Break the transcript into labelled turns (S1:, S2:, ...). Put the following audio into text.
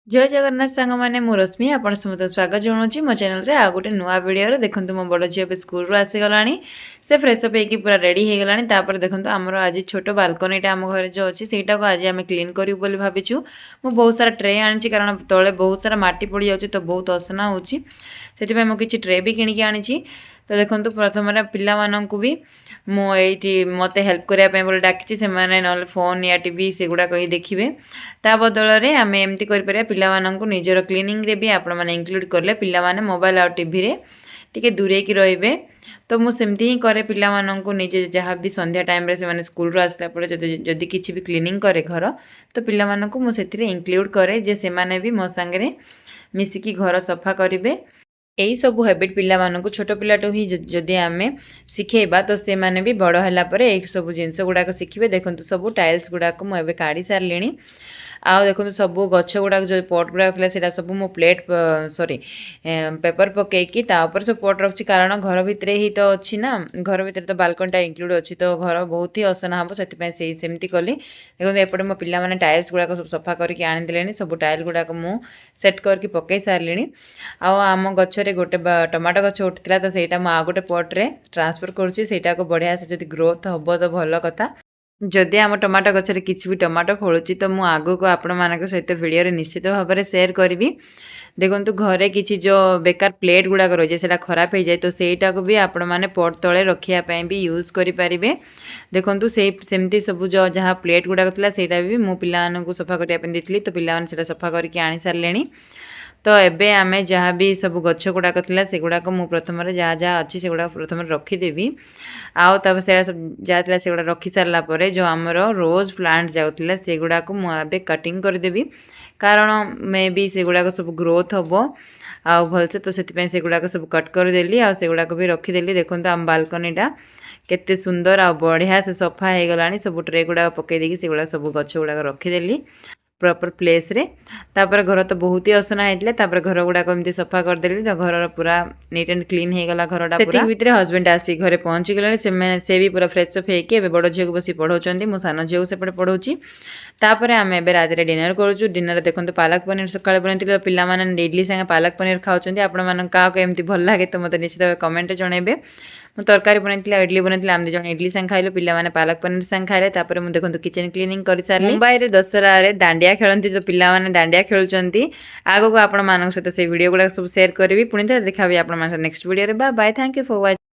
S1: जय जगन्नाथ सांग मैंने मु रश्मि आपण समस्त स्वागत जनाऊँगी मो चैनल रे आ गोटे नुआ वीडियो देखो मो बड़ झील भी स्कूल रू आसीगला से फ्रेश अप होगी पूरा रेडी हो गला देखो आमर आज छोट बालकनीटा आम घर जो अच्छी से आज आम क्लीन करूँ बोली भाविचु मु बहुत सारा ट्रे आनी कारण तले बहुत सारा माटी पड़ जाऊँगी तो बहुत असना होची मुझे ट्रे भी किणिकी आनी तो देखो प्रथम पिला भी मुझे मत हेल्प करने बोले डाकी से ना फोन या टीवी से गुड़ा कहीं देखिए ता बदल में आम एमती कर पिला निजर क्लीनिंग रे भी आपण मैंने इंक्लूड कले पिला मोबाइल आ टीवी रे टिके दूरे की रे तो मुझे ही करे पिलामानंकु निजे जहाँ भी संध्या टाइम रे से स्कूल रू आसला परे जदि किछि भी क्लीनिंग करे घर तो पिलामानंकु मु सेथिरे इंक्लूड करे जे से माने भी मो संगे मिसिकी घर सफा करिवे यही सब हैबिट पिलामानंकु छोट पिलाटू ही जदि आमे शिखेबा तो से माने भी बड़ होला परे एक सब जिनस गुड़ाक शिखिबे देखंतु सब टाइल्स गुड़ाक मु एबे काढ़ी सारलिणी आउ देखो सब गछ गुड़ाक जो पट गुड़ाक था सब मो प्लेट सॉरी पेपर पकईकी तापर सब पट रखी कारण घर भितर ही तो अच्छी ना घर भितर तो बालकनीटा इंक्लूड अच्छी तो घर बहुत ही असना हम से सेमती कली देखो एपटे मो पिला माने टाइल्स गुड़ाक सब सफा करके आनीदे सब टाइल गुड़ाक मु सेट करके पकई सारे आम गचरे गोटे टमाटो गछ उठा तो सहीटा मुझे आ गोटे पट्रे ट्रांसफर करुँचा को बढ़िया से जब ग्रोथ हम तो भल कथा जदि आम टमाटो गचरे किसी भी टमाटो फलुची तो मुझे आग को आपण मान सहित वीडियो निश्चित भाव में सेयार करी देखो घरे किसी जो बेकार प्लेट गुड़ाक रही है खराब हो जाए तो सहीटा को भी आपण मैंने पट तले रखापी भी यूज करें देखो सेमती सब जो जहाँ प्लेट गुड़ाक था भी मो पिला सफा करने तो पिला सफा करके आनी सारे तो एबे आमे जहाँ भी सब गछ गुड़ाक से गुड़ाक मु प्रथम जहाँ जहाँ अच्छी से गुड़ाक प्रथम रखीदेवी आउ तब से सब जहाँ से गुड़ा रखी सारा पर जो आमर रोज प्लांट जाऊला से गुड़ाक मुझे कटिंग करदेवी कारण मे भी से गुड़ाक सब ग्रोथ हम आउ भलसे तो से गुड़ाक सब कट करदेली आ से गुड़ाक भी रखीदेली देखो आम बालकनीटा केते सुंदर आ बढ़िया से सफा हो गला सब ट्रे गुड़ाक पकई देकी से गुड़ाक सब गछ गुड़ाक रखीदेली प्रॉपर प्लेस रे तापर घर तो बहुत ही असना होता घर गुड़ाक एमती सफा करदेली तो घर पूरा नीट एंड क्लीन हो गला घरटा से भितर हजबैंड आसी घरे पहुँची गले से भी पूरा फ्रेश अप होकर बड़ झील को बसी पढ़ाऊँ मो सान झील को सेपटे पढ़ाऊँगी तापर आम ए रात डिनर करुँ डिनर देखो पालक पनीर सकाଳେ बनती तो पिलाने इडली संगे पालक पनीर खाऊँ आपण क्या एमती भल लगे तो मतलब निश्चित भाव कमेंट जनइबे मु तरकारी बनई इडली बनई आम दिज इडली संग खाइल पिलाने पालक पनीर संग खाइले तापर मु देखो किचन क्लीनिंग कर सारे मुंबई रे दशहरा रे दांडिया खेलती तो पिलाने दांडिया खेलुंट आगो को आपण सहित से वीडियो गुड़ा सब शेयर करी पुणी देखा आप next video bye bye thank you for watching.